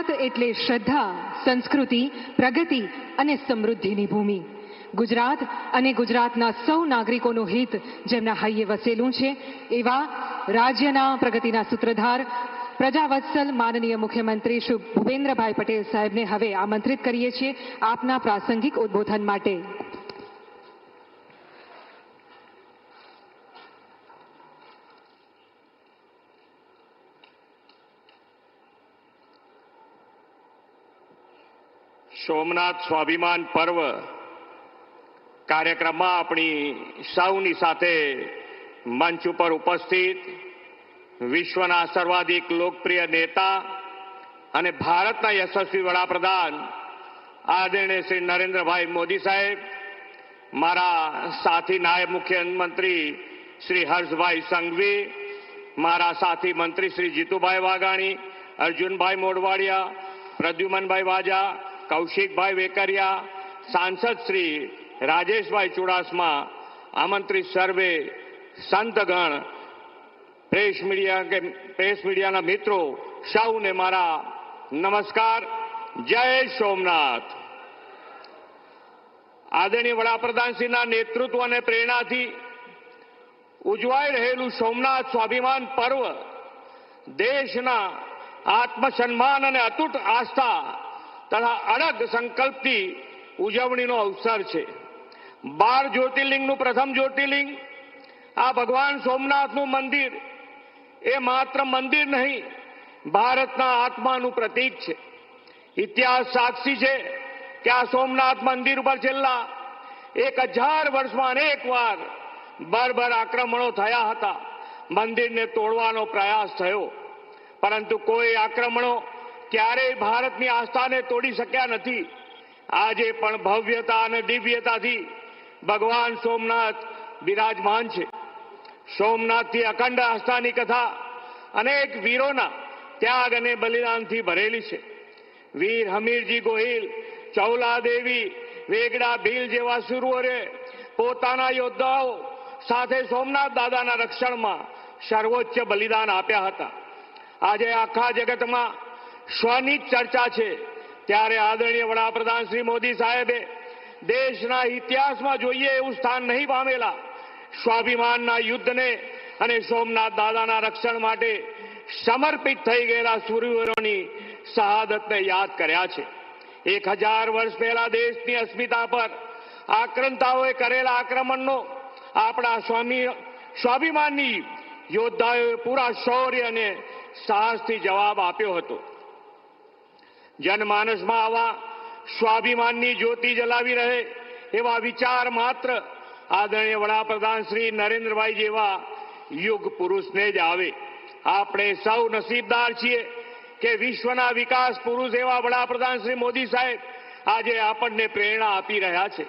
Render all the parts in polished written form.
ગુજરાત એટલે શ્રદ્ધા, સંસ્કૃતિ, પ્રગતિ અને સમૃદ્ધિની ભૂમિ. ગુજરાત અને ગુજરાતના સૌ નાગરિકોનું હિત જેમના હૈયે વસેલું છે એવા રાજ્યના પ્રગતિના સૂત્રધાર પ્રજાવત્સલ માનનીય મુખ્યમંત્રી શ્રી ભૂપેન્દ્રભાઈ પટેલ સાહેબને હવે આમંત્રિત કરીએ છીએ આપના પ્રાસંગિક ઉદ્બોધન માટે. સોમનાથ સ્વાભિમાન પર્વ કાર્યક્રમમાં આપણી સૌની સાથે મંચ ઉપર ઉપસ્થિત વિશ્વના સર્વાધિક લોકપ્રિય નેતા અને ભારતના યશસ્વી વડાપ્રધાન આદરણીય શ્રી નરેન્દ્રભાઈ મોદી સાહેબ, મારા સાથી નાયબ મુખ્યમંત્રી શ્રી હર્ષભાઈ સંઘવી, મારા સાથી મંત્રી શ્રી જીતુભાઈ વાઘાણી, અર્જુનભાઈ મોઢવાડિયા, પ્રદ્યુમનભાઈ વાજા, કૌશિકભાઈ વેકરિયા, સાંસદ શ્રી રાજેશભાઈ ચુડાસમા, આમંત્રિત સર્વે સંતગણ, પ્રેસ મીડિયાના મિત્રો, સૌને મારા નમસ્કાર. જય સોમનાથ. આદરણીય વડાપ્રધાનશ્રીના નેતૃત્વ અને પ્રેરણાથી ઉજવાઈ રહેલું સોમનાથ સ્વાભિમાન પર્વ દેશના આત્મસન્માન અને અતૂટ આસ્થા તથા અડગ સંકલ્પથી ઉજવણીનો અવસર છે. 12 જ્યોતિર્લિંગનું પ્રથમ જ્યોતિર્લિંગ આ ભગવાન સોમનાથનું મંદિર એ માત્ર મંદિર નહીં, ભારતના આત્માનું પ્રતીક છે. ઇતિહાસ સાક્ષી છે કે આ સોમનાથ મંદિર ઉપર છેલ્લા 1000 વર્ષમાં અનેક વાર બર્બર આક્રમણો થયા હતા. મંદિરને તોડવાનો પ્રયાસ થયો, પરંતુ કોઈ આક્રમણો ક્યારેય ભારતની આસ્થાને તોડી શક્યા નથી. આજે પણ ભવ્યતા અને દિવ્યતાથી ભગવાન સોમનાથ બિરાજમાન છે. સોમનાથથી અખંડ આસ્થાની કથા અનેક વીરોના ત્યાગ અને બલિદાનથી ભરેલી છે. વીર હમીરજી ગોહિલ, ચૌલા દેવી, વેગડા ભીલ જેવા શૂરોએ પોતાના યોદ્ધાઓ સાથે સોમનાથ દાદાના રક્ષણમાં સર્વોચ્ચ બલિદાન આપ્યા હતા. આજે આખા જગતમાં સ્વની ચર્ચા છે, ત્યારે આદરણીય વડાપ્રધાન શ્રી મોદી સાહેબે દેશના ઇતિહાસમાં જોઈએ એવું સ્થાન નહીં પામેલા સ્વાભિમાનના યુદ્ધને અને સોમનાથ દાદાના રક્ષણ માટે સમર્પિત થઈ ગયેલા શૂરવીરોની શહાદતને યાદ કર્યા છે. 1000 વર્ષ પહેલા દેશની અસ્મિતા પર આક્રંતાઓએ કરેલા આક્રમણનો આપણા સ્વાભિમાનની યોદ્ધાઓએ પૂરા શૌર્ય અને સાહસથી જવાબ આપ્યો હતો. જનમાનસમાં આવા સ્વાભિમાનની જ્યોતિ જલાવી રહે એવા વિચાર માત્ર આદરણીય વડાપ્રધાન શ્રી નરેન્દ્રભાઈ જેવા યુગ પુરુષને જ આવે. આપણે સૌ નસીબદાર છીએ કે વિશ્વના વિકાસ પુરુષ એવા વડાપ્રધાન શ્રી મોદી સાહેબ આજે આપણને પ્રેરણા આપી રહ્યા છે.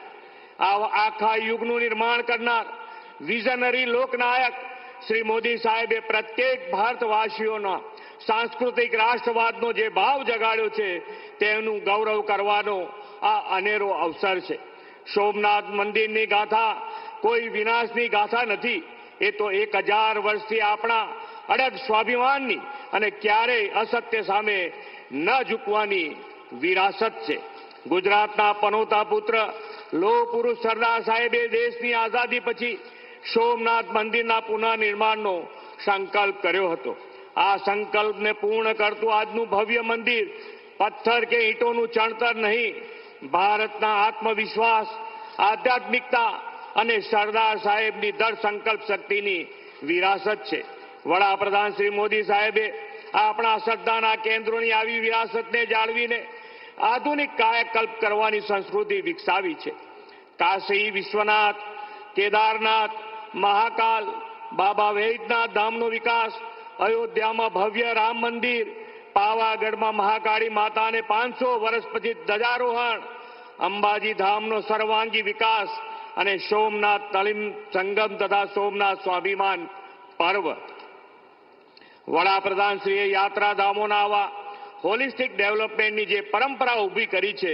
આખા યુગનું નિર્માણ કરનાર વિઝનરી લોકનાયક શ્રી મોદી સાહેબે પ્રત્યેક ભારતવાસીઓના સાંસ્કૃતિક રાષ્ટ્રવાદનો જે ભાવ જગાડ્યો છે તેનું ગૌરવ કરવાનો આ અનેરો અવસર છે. સોમનાથ મંદિરની ગાથા કોઈ વિનાશની ગાથા નથી. એ તો 1000 વર્ષથી આપણા અડગ સ્વાભિમાનની અને ક્યારેય અસત્ય સામે ન ઝૂકવાની વિરાસત છે. ગુજરાતના પનોતા પુત્ર લોહ પુરુષ સરદાર સાહેબે દેશની આઝાદી પછી સોમનાથ મંદિરના પુનઃનિર્માણનો સંકલ્પ કર્યો હતો. આ સંકલ્પને પૂર્ણ કરતું આજનું ભવ્ય મંદિર પથ્થર કે ઈંટોનું ચણતર નહીં, ભારતના આત્મવિશ્વાસ, આધ્યાત્મિકતા અને સરદાર સાહેબની દૃઢ સંકલ્પ શક્તિની વિરાસત છે. વડાપ્રધાન શ્રી મોદી સાહેબે આપણા શ્રદ્ધાના કેન્દ્રોની આવી વિરાસતને જાળવીને આધુનિક કાયાકલ્પ કરવાની સંસ્કૃતિ વિકસાવી છે. કાશી વિશ્વનાથ, કેદારનાથ, મહાકાલ, બાબા વૈદ્યનાથ ધામનો વિકાસ, અયોધ્યામાં ભવ્ય રામ મંદિર, પાવાગઢમાં મહાકાળી માતાને 500 વર્ષ પછી ધ્વજારોહણ, અંબાજી ધામનો સર્વાંગી વિકાસ અને સોમનાથ તળિન સંગમ તથા સોમનાથ સ્વાભિમાન પર્વ. વડાપ્રધાનશ્રીએ યાત્રાધામોના આવા હોલિસ્ટિક ડેવલપમેન્ટની જે પરંપરા ઊભી કરી છે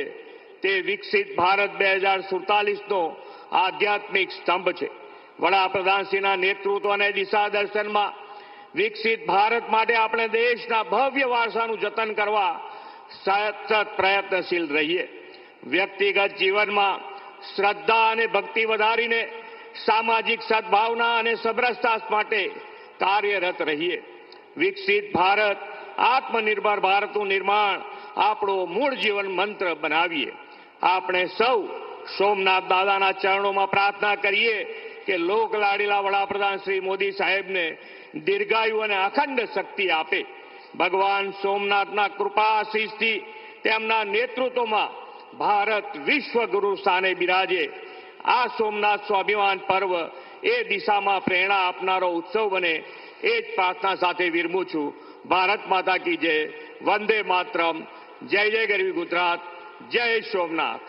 તે વિકસિત ભારત 2047નો આધ્યાત્મિક સ્તંભ છે. વડાપ્રધાનશ્રીના નેતૃત્વ અને દિશા દર્શનમાં વિકસિત ભારત માટે આપણે દેશના ભવ્ય વારસાનું જતન કરવા સતત પ્રયત્નશીલ રહીએ. વ્યક્તિગત જીવનમાં શ્રદ્ધા અને ભક્તિ વધારીને સામાજિક સદભાવના અને સમરસતા માટે કાર્યરત રહીએ. વિકસિત ભારત, આત્મનિર્ભર ભારતનું નિર્માણ આપણો મૂળ જીવન મંત્ર બનાવીએ. આપણે સૌ સોમનાથ દાદાના ચરણોમાં પ્રાર્થના કરીએ કે લોકલાડીલા વડાપ્રધાન શ્રી મોદી સાહેબને દીર્ઘાયુ અને અખંડ શક્તિ આપે. ભગવાન સોમનાથના કૃપા આશીષથી તેમના નેતૃત્વમાં ભારત વિશ્વગુરુ સ્થાને બિરાજે. આ સોમનાથ સ્વાભિમાન પર્વ એ દિશામાં પ્રેરણા આપનારો ઉત્સવ બને, એ જ પ્રાર્થના સાથે વિરમું છું. ભારત માતા કી જય. વંદે માતરમ. જય જય ગરવી ગુજરાત. જય સોમનાથ.